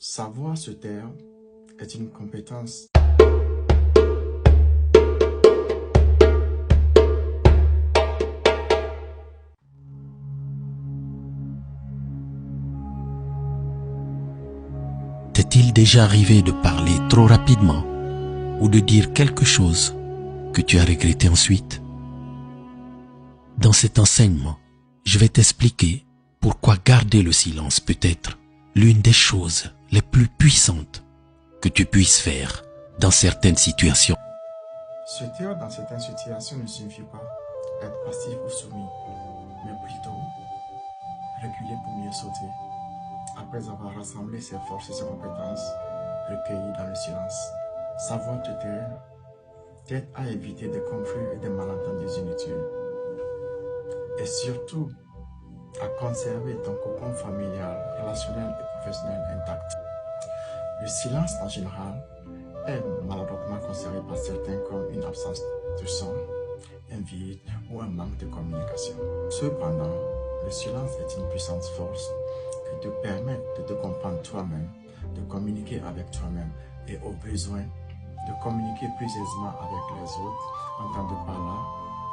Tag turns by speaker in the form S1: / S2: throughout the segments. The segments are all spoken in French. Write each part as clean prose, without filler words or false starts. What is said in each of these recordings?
S1: Savoir se taire est une compétence.
S2: T'est-il déjà arrivé de parler trop rapidement ou de dire quelque chose que tu as regretté ensuite? Dans cet enseignement, je vais t'expliquer pourquoi garder le silence peut être l'une des choses les plus puissantes que tu puisses faire dans certaines situations.
S1: Se taire dans certaines situations ne signifie pas être passif ou soumis, mais plutôt reculer pour mieux sauter. Après avoir rassemblé ses forces et ses compétences recueillies dans le silence, savoir te taire t'aide à éviter des conflits et des malentendus inutiles. Et surtout, à conserver ton cocon familial, relationnel et professionnel intact. Le silence en général est maladroitement considéré par certains comme une absence de son, un vide ou un manque de communication. Cependant, le silence est une puissante force qui te permet de te comprendre toi-même, de communiquer avec toi-même et au besoin de communiquer plus aisément avec les autres, entendez par là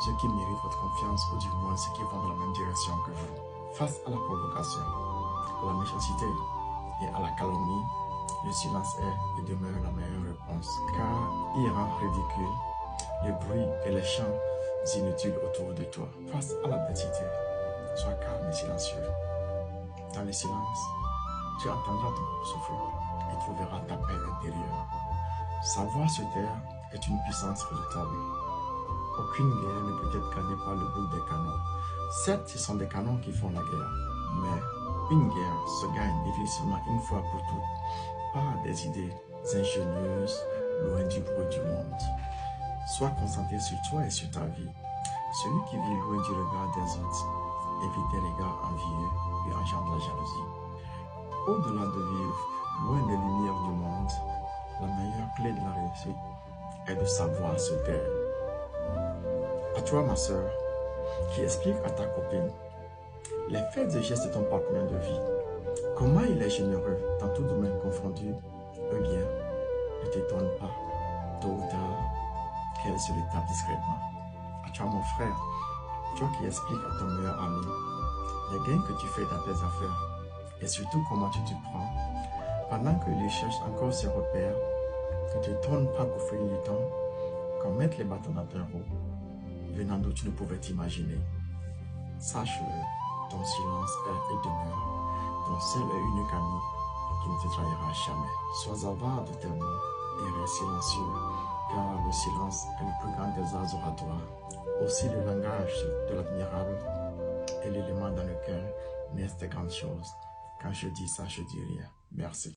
S1: ceux qui méritent votre confiance ou du moins ceux qui vont dans la même direction que vous. Face à la provocation, à la méchanceté et à la calomnie, le silence est et demeure la meilleure réponse, car il rend ridicule les bruits et les chants inutiles autour de toi. Face à l'adversité, sois calme et silencieux. Dans le silence, tu entendras ton souffle et trouveras ta paix intérieure. Savoir se taire est une puissance redoutable. Aucune guerre ne peut être gagnée par le bruit des canons. Certes, ce sont des canons qui font la guerre, mais une guerre se gagne définitivement une fois pour toutes par des idées ingénieuses, loin du bruit du monde. Sois concentré sur toi et sur ta vie. Celui qui vit loin du regard des autres évite des regards envieux et engendre la jalousie. Au-delà de vivre loin des lumières du monde, la meilleure clé de la réussite est de savoir se taire. À toi, ma soeur, qui explique à ta copine les faits et gestes de ton partenaire de vie, comment il est généreux dans tout domaine confondu, eh bien, ne t'étonne pas, tôt ou tard, qu'elle se le tape discrètement. À toi, mon frère, toi qui expliques à ton meilleur ami les gains que tu fais dans tes affaires et surtout comment tu te prends, pendant que lui cherche encore ses repères, ne te tourne pas gouffrer le temps, qu'on mette les bâtons dans ton roue, venant d'où tu ne pouvais t'imaginer. Sache-le, ton silence est et demeure ton seul et unique ami qui ne te trahira jamais. Sois avare de tes mots et reste silencieux, car le silence est le plus grand des arts oratoires. Aussi le langage de l'admirable est l'élément dans lequel naissent de grandes choses. Quand je dis ça, je dis rien. Merci.